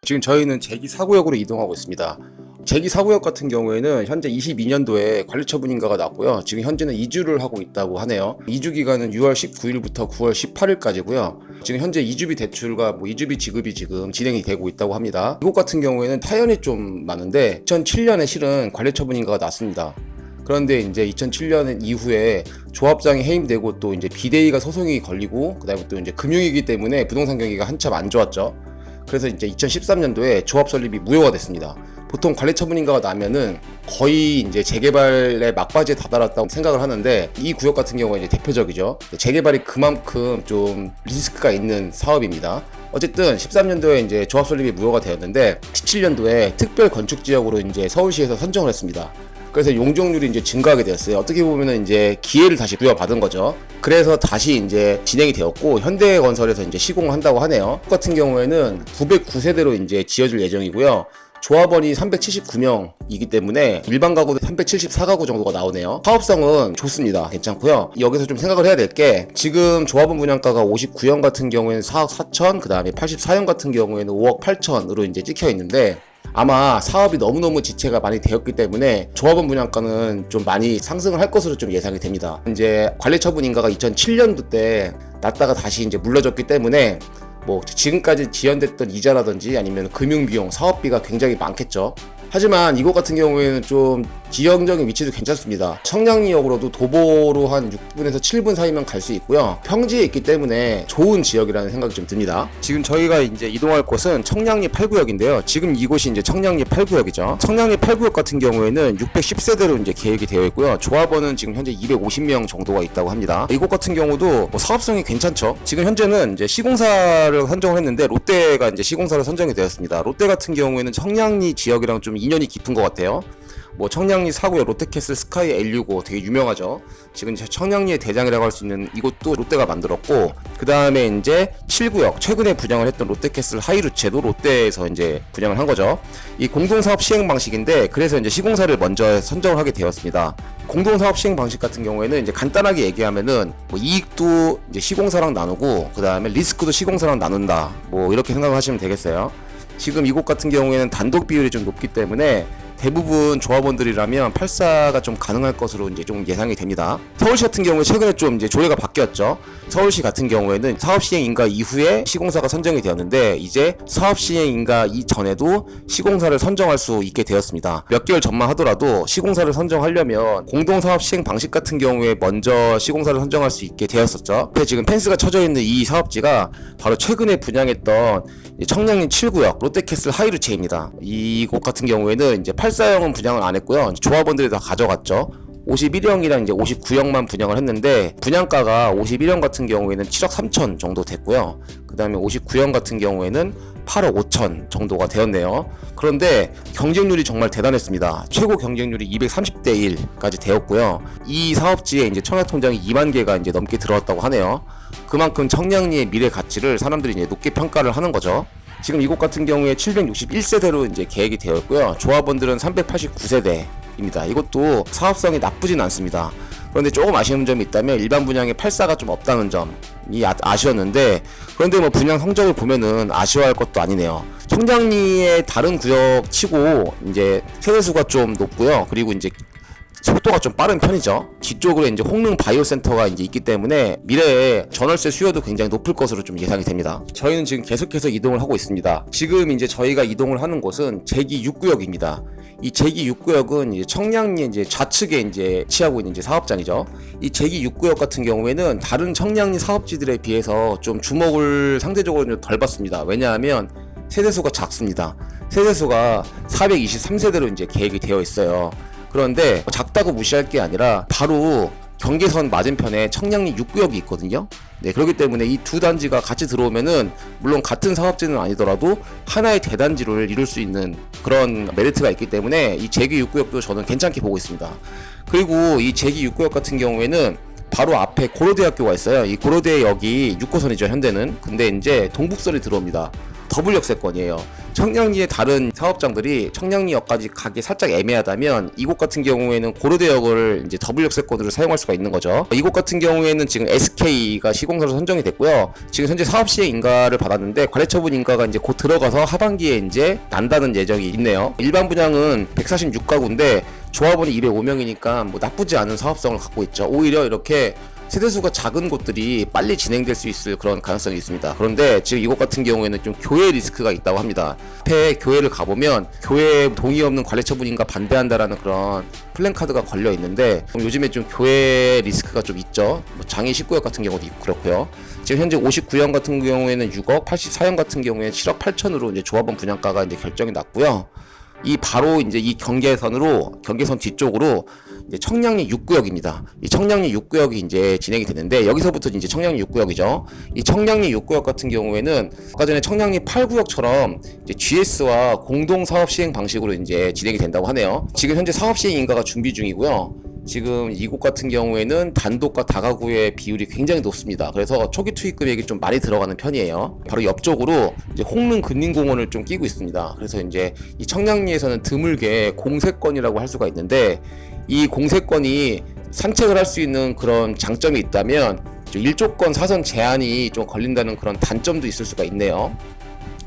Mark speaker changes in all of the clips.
Speaker 1: 지금 저희는 제기 4구역으로 이동하고 있습니다. 제기 4구역 같은 경우에는 현재 22년도에 관리처분인가가 났고요. 지금 현재는 이주를 하고 있다고 하네요. 이주 기간은 6월 19일부터 9월 18일까지고요. 지금 현재 이주비 대출과 이주비 지급이 지금 진행이 되고 있다고 합니다. 이곳 같은 경우에는 타연이 좀 많은데 2007년에 실은 관리처분인가가 났습니다. 그런데 이제 2007년 이후에 조합장이 해임되고 또 이제 비대위가 소송이 걸리고 그다음에 또 이제 금융위기 때문에 부동산 경기가 한참 안 좋았죠. 그래서 이제 2013년도에 조합 설립이 무효가 됐습니다. 보통 관리처분인가가 나면은 거의 이제 재개발의 막바지에 다다랐다고 생각을 하는데 이 구역 같은 경우가 이제 대표적이죠. 재개발이 그만큼 좀 리스크가 있는 사업입니다. 어쨌든 13년도에 이제 조합 설립이 무효가 되었는데 17년도에 특별 건축 지역으로 이제 서울시에서 선정을 했습니다. 그래서 용적률이 이제 증가하게 되었어요. 어떻게 보면은 이제 기회를 다시 부여받은 거죠. 그래서 다시 이제 진행이 되었고 현대건설에서 이제 시공을 한다고 하네요. 같은 경우에는 909세대로 이제 지어줄 예정이고요. 조합원이 379명이기 때문에 일반 가구도 374가구 정도가 나오네요. 사업성은 좋습니다. 괜찮고요. 여기서 좀 생각을 해야 될 게 지금 조합원 분양가가 59형 같은 경우에는 4억 4천, 그 다음에 84형 같은 경우에는 5억 8천으로 이제 찍혀 있는데 아마 사업이 너무너무 지체가 많이 되었기 때문에 조합원 분양가는 좀 많이 상승을 할 것으로 좀 예상이 됩니다. 이제 관리처분인가가 2007년도 때 났다가 다시 이제 물러졌기 때문에 지금까지 지연됐던 이자라든지 아니면 금융비용, 사업비가 굉장히 많겠죠. 하지만 이곳 같은 경우에는 좀 지형적인 위치도 괜찮습니다. 청량리역으로도 도보로 한 6분에서 7분 사이면 갈 수 있고요. 평지에 있기 때문에 좋은 지역이라는 생각이 좀 듭니다. 지금 저희가 이제 이동할 곳은 청량리 8구역인데요. 지금 이곳이 이제 청량리 8구역이죠. 청량리 8구역 같은 경우에는 610세대로 이제 계획이 되어 있고요. 조합원은 지금 현재 250명 정도가 있다고 합니다. 이곳 같은 경우도 사업성이 괜찮죠. 지금 현재는 이제 시공사를 선정을 했는데 롯데가 이제 시공사로 선정이 되었습니다. 롯데 같은 경우에는 청량리 지역이랑 좀 인연이 깊은 것 같아요. 청량리 4구역 롯데캐슬 스카이 L65 되게 유명하죠. 지금 청량리의 대장이라고 할 수 있는 이곳도 롯데가 만들었고, 그 다음에 이제 7구역 최근에 분양을 했던 롯데캐슬 하이루체도 롯데에서 이제 분양을 한 거죠. 이 공동사업 시행 방식인데 그래서 이제 시공사를 먼저 선정을 하게 되었습니다. 공동사업 시행 방식 같은 경우에는 이제 간단하게 얘기하면은 이익도 이제 시공사랑 나누고 그 다음에 리스크도 시공사랑 나눈다. 이렇게 생각하시면 되겠어요. 지금 이곳 같은 경우에는 단독 비율이 좀 높기 때문에 대부분 조합원들이라면 8사가 좀 가능할 것으로 이제 좀 예상이 됩니다. 서울시 같은 경우에 최근에 좀 이제 조례가 바뀌었죠. 서울시 같은 경우에는 사업 시행 인가 이후에 시공사가 선정이 되었는데 이제 사업 시행 인가 이전에도 시공사를 선정할 수 있게 되었습니다. 몇 개월 전만 하더라도 시공사를 선정하려면 공동사업 시행 방식 같은 경우에 먼저 시공사를 선정할 수 있게 되었었죠. 지금 펜스가 쳐져 있는 이 사업지가 바로 최근에 분양했던 청량리 7구역 롯데캐슬 하이루체입니다. 이곳 같은 경우에는 이제 8사형은 분양을 안 했고요. 조합원들이 다 가져갔죠. 51형이랑 이제 59형만 분양을 했는데 분양가가 51형 같은 경우에는 7억 3천 정도 됐고요. 그 다음에 59형 같은 경우에는 8억 5천 정도가 되었네요. 그런데 경쟁률이 정말 대단했습니다. 최고 경쟁률이 230대 1까지 되었고요. 이 사업지에 이제 청약통장이 2만 개가 이제 넘게 들어왔다고 하네요. 그만큼 청량리의 미래 가치를 사람들이 이제 높게 평가를 하는 거죠. 지금 이곳 같은 경우에 761세대로 이제 계획이 되어 있고요. 조합원들은 389세대입니다. 이것도 사업성이 나쁘진 않습니다. 그런데 조금 아쉬운 점이 있다면 일반 분양에 8사가 좀 없다는 점이 아쉬웠는데, 그런데 분양 성적을 보면은 아쉬워할 것도 아니네요. 청량리의 다른 구역 치고 이제 세대수가 좀 높고요. 그리고 이제 속도가 좀 빠른 편이죠. 뒤쪽으로 이제 홍릉 바이오센터가 이제 있기 때문에 미래에 전월세 수요도 굉장히 높을 것으로 좀 예상이 됩니다. 저희는 지금 계속해서 이동을 하고 있습니다. 지금 이제 저희가 이동을 하는 곳은 제기 6구역입니다. 이 제기 6구역은 이제 청량리 이제 좌측에 이제 위치하고 있는 이제 사업장이죠. 이 제기 6구역 같은 경우에는 다른 청량리 사업지들에 비해서 좀 주목을 상대적으로 좀 덜 받습니다. 왜냐하면 세대수가 작습니다. 세대수가 423세대로 이제 계획이 되어 있어요. 그런데 작다고 무시할 게 아니라 바로 경계선 맞은편에 청량리 6구역이 있거든요. 그렇기 때문에 이 두 단지가 같이 들어오면은 물론 같은 사업지는 아니더라도 하나의 대단지를 이룰 수 있는 그런 메리트가 있기 때문에 이 제기 6구역도 저는 괜찮게 보고 있습니다. 그리고 이 제기 6구역 같은 경우에는 바로 앞에 고려대학교가 있어요. 이 고려대역이 6호선이죠, 현대는. 근데 이제 동북선이 들어옵니다. 더블 역세권이에요. 청량리의 다른 사업장들이 청량리역까지 가기 살짝 애매하다면 이곳 같은 경우에는 고려대역을 이제 더블 역세권으로 사용할 수가 있는 거죠. 이곳 같은 경우에는 지금 SK가 시공사로 선정이 됐고요. 지금 현재 사업 시행 인가를 받았는데 관리 처분 인가가 이제 곧 들어가서 하반기에 이제 난다는 예정이 있네요. 일반 분양은 146가구인데 조합원이 205명이니까 뭐 나쁘지 않은 사업성을 갖고 있죠. 오히려 이렇게 세대수가 작은 곳들이 빨리 진행될 수 있을 그런 가능성이 있습니다. 그런데 지금 이곳 같은 경우에는 좀 교외 리스크가 있다고 합니다. 앞에 교회를 가보면 교회 동의 없는 관리 처분인가 반대한다라는 그런 플랜카드가 걸려 있는데 요즘에 좀 교회 리스크가 좀 있죠. 뭐 장애 19역 같은 경우도 있고 그렇고요. 지금 현재 59형 같은 경우에는 6억, 84형 같은 경우에는 7억 8천으로 이제 조합원 분양가가 이제 결정이 났고요. 이 바로 이제 이 경계선 뒤쪽으로 이제 청량리 6구역입니다. 이 청량리 6구역이 이제 진행이 되는데 여기서부터 이제 청량리 6구역이죠. 이 청량리 6구역 같은 경우에는 아까 전에 청량리 8구역처럼 이제 GS와 공동 사업 시행 방식으로 이제 진행이 된다고 하네요. 지금 현재 사업 시행 인가가 준비 중이고요. 지금 이곳 같은 경우에는 단독과 다가구의 비율이 굉장히 높습니다. 그래서 초기 투입 금액이 좀 많이 들어가는 편이에요. 바로 옆쪽으로 이제 홍릉 근린공원을 좀 끼고 있습니다. 그래서 이제 이 청량리에서는 드물게 공세권이라고 할 수가 있는데 이 공세권이 산책을 할 수 있는 그런 장점이 있다면 일조권 사선 제한이 좀 걸린다는 그런 단점도 있을 수가 있네요.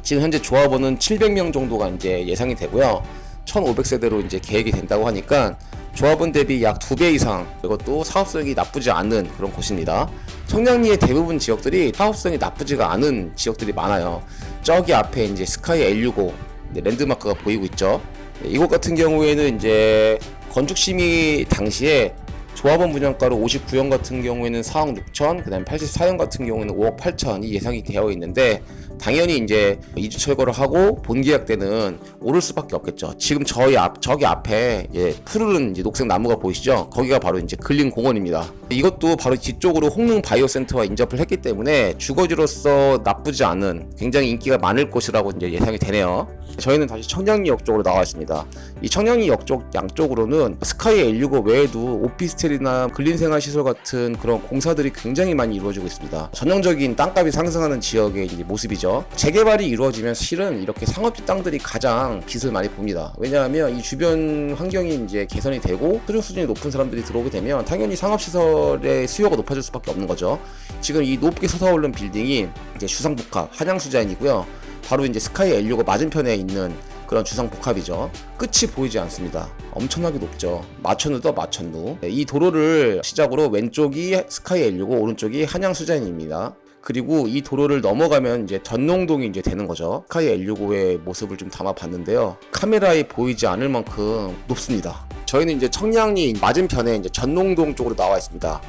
Speaker 1: 지금 현재 조합원은 700명 정도가 이제 예상이 되고요. 1500세대로 이제 계획이 된다고 하니까 조합원 대비 약 2배 이상, 이것도 사업성이 나쁘지 않은 그런 곳입니다. 청량리의 대부분 지역들이 사업성이 나쁘지가 않은 지역들이 많아요. 저기 앞에 이제 스카이 L65 랜드마크가 보이고 있죠. 이곳 같은 경우에는 이제 건축 심의 당시에 조합원 분양가로 59형 같은 경우에는 4억 6천, 그 다음에 84형 같은 경우는 5억 8천이 예상이 되어 있는데 당연히 이제 이주 철거를 하고 본계약 때는 오를 수밖에 없겠죠. 지금 저기 앞에 푸르른 이제 녹색 나무가 보이시죠? 거기가 바로 이제 근린공원입니다. 이것도 바로 뒤쪽으로 홍릉 바이오센터와 인접을 했기 때문에 주거지로서 나쁘지 않은 굉장히 인기가 많을 곳이라고 이제 예상이 되네요. 저희는 다시 청량리역 쪽으로 나와 있습니다. 이 청량리역 쪽 양쪽으로는 스카이 L65 외에도 오피스텔이나 근린생활시설 같은 그런 공사들이 굉장히 많이 이루어지고 있습니다. 전형적인 땅값이 상승하는 지역의 이제 모습이죠. 재개발이 이루어지면 실은 이렇게 상업지 땅들이 가장 빚을 많이 봅니다. 왜냐하면 이 주변 환경이 이제 개선이 되고 수준 수준이 높은 사람들이 들어오게 되면 당연히 상업시설의 수요가 높아질 수밖에 없는 거죠. 지금 이 높게 솟아오른 빌딩이 이제 주상복합 한양수자인이고요. 바로 이제 스카이 L65 맞은편에 있는 그런 주상복합이죠. 끝이 보이지 않습니다. 엄청나게 높죠. 마천루다 마천루. 이 도로를 시작으로 왼쪽이 스카이 L65, 오른쪽이 한양수자인입니다. 그리고 이 도로를 넘어가면 이제 전농동이 이제 되는 거죠. 스카이 L65의 모습을 좀 담아봤는데요. 카메라에 보이지 않을 만큼 높습니다. 저희는 이제 청량리 맞은편에 이제 전농동 쪽으로 나와 있습니다.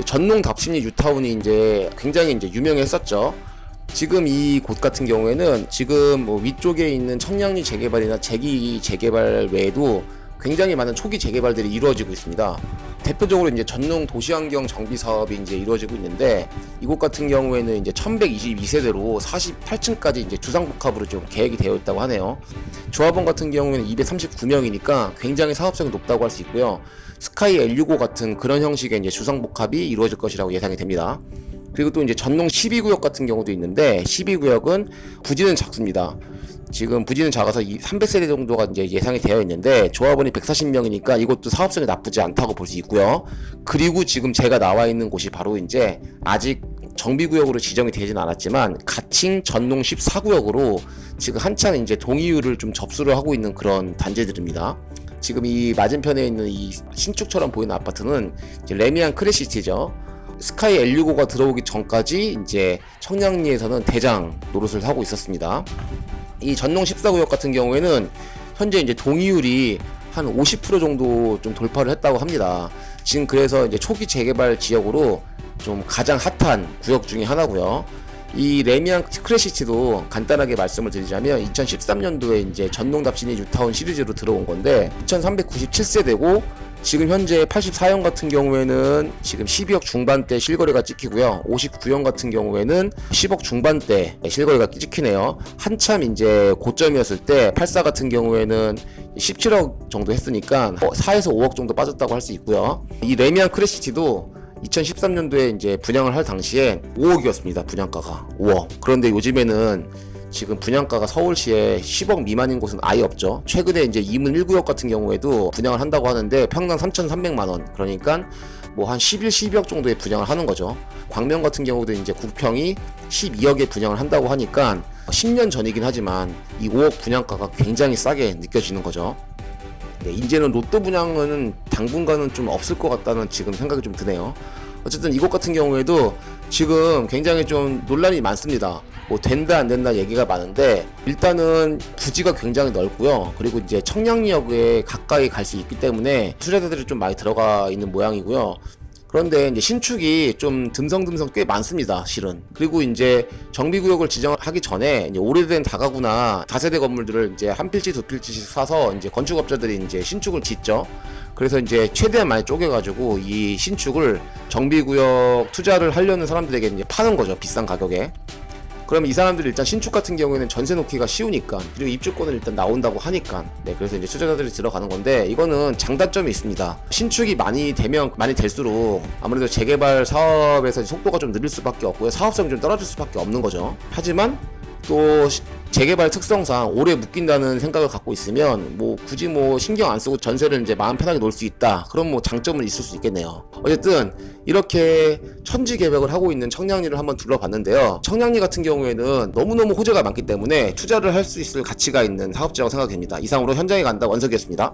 Speaker 1: 전농 답심리 뉴타운이 이제 굉장히 이제 유명했었죠. 지금 이 곳 같은 경우에는 지금 뭐 위쪽에 있는 청량리 재개발이나 재기 재개발 외에도 굉장히 많은 초기 재개발들이 이루어지고 있습니다. 대표적으로 이제 전농 도시환경 정비 사업이 이제 이루어지고 있는데 이곳 같은 경우에는 이제 1122세대로 48층까지 이제 주상복합으로 좀 계획이 되어 있다고 하네요. 조합원 같은 경우에는 239명이니까 굉장히 사업성이 높다고 할 수 있고요. 스카이 L65 같은 그런 형식의 이제 주상복합이 이루어질 것이라고 예상이 됩니다. 그리고 또 이제 전농 12구역 같은 경우도 있는데 12구역은 부지는 작습니다. 지금 부지는 작아서 300세대 정도가 이제 예상이 되어 있는데 조합원이 140명이니까 이것도 사업성이 나쁘지 않다고 볼 수 있고요. 그리고 지금 제가 나와 있는 곳이 바로 이제 아직 정비구역으로 지정이 되진 않았지만 가칭 전농 14구역으로 지금 한창 이제 동의율을 좀 접수를 하고 있는 그런 단지들입니다. 지금 이 맞은편에 있는 이 신축처럼 보이는 아파트는 이제 레미안 크레시티죠. 스카이 L65가 들어오기 전까지 이제 청량리에서는 대장 노릇을 하고 있었습니다. 이 전농 14구역 같은 경우에는 현재 이제 동의율이 한 50% 정도 좀 돌파를 했다고 합니다. 지금 그래서 이제 초기 재개발 지역으로 좀 가장 핫한 구역 중에 하나고요. 이 레미안 크레시티도 간단하게 말씀을 드리자면 2013년도에 이제 전농 답신이 뉴타운 시리즈로 들어온 건데 2397세대고 지금 현재 84형 같은 경우에는 지금 12억 중반대 실거래가 찍히고요. 59형 같은 경우에는 10억 중반대 실거래가 찍히네요. 한참 이제 고점이었을 때 84 같은 경우에는 17억 정도 했으니까 4에서 5억 정도 빠졌다고 할 수 있고요. 이 레미안 크레시티도 2013년도에 이제 분양을 할 당시에 5억이었습니다. 분양가가 5억. 그런데 요즘에는 지금 분양가가 서울시에 10억 미만인 곳은 아예 없죠. 최근에 이제 이문 1구역 같은 경우에도 분양을 한다고 하는데 평당 3,300만 원. 그러니까 뭐 한 11, 12억 정도의 분양을 하는 거죠. 광명 같은 경우도 이제 9평이 12억에 분양을 한다고 하니까 10년 전이긴 하지만 이 5억 분양가가 굉장히 싸게 느껴지는 거죠. 네, 이제는 로또 분양은 당분간은 좀 없을 것 같다는 지금 생각이 좀 드네요. 어쨌든 이곳 같은 경우에도 지금 굉장히 좀 논란이 많습니다. 뭐 된다 안 된다 얘기가 많은데 일단은 부지가 굉장히 넓고요. 그리고 이제 청량리역에 가까이 갈 수 있기 때문에 투자자들이 좀 많이 들어가 있는 모양이고요. 그런데 이제 신축이 좀 듬성듬성 꽤 많습니다, 실은. 그리고 이제 정비구역을 지정하기 전에 이제 오래된 다가구나 다세대 건물들을 이제 한 필지 두 필지씩 사서 이제 건축업자들이 이제 신축을 짓죠. 그래서 이제 최대한 많이 쪼개가지고 이 신축을 정비구역 투자를 하려는 사람들에게 이제 파는 거죠, 비싼 가격에. 그러면 이 사람들이 일단 신축 같은 경우에는 전세 놓기가 쉬우니까, 그리고 입주권은 일단 나온다고 하니까, 네, 그래서 이제 투자자들이 들어가는 건데, 이거는 장단점이 있습니다. 신축이 많이 되면 많이 될수록 아무래도 재개발 사업에서 속도가 좀 느릴 수밖에 없고요, 사업성이 좀 떨어질 수밖에 없는 거죠. 하지만 또 재개발 특성상 오래 묶인다는 생각을 갖고 있으면 뭐 굳이 뭐 신경 안 쓰고 전세를 이제 마음 편하게 놓을 수 있다, 그런 뭐 장점은 있을 수 있겠네요. 어쨌든 이렇게 천지개벽을 하고 있는 청량리를 한번 둘러봤는데요. 청량리 같은 경우에는 너무너무 호재가 많기 때문에 투자를 할 수 있을 가치가 있는 사업지라고 생각됩니다. 이상으로 현장에 간다 원석이었습니다.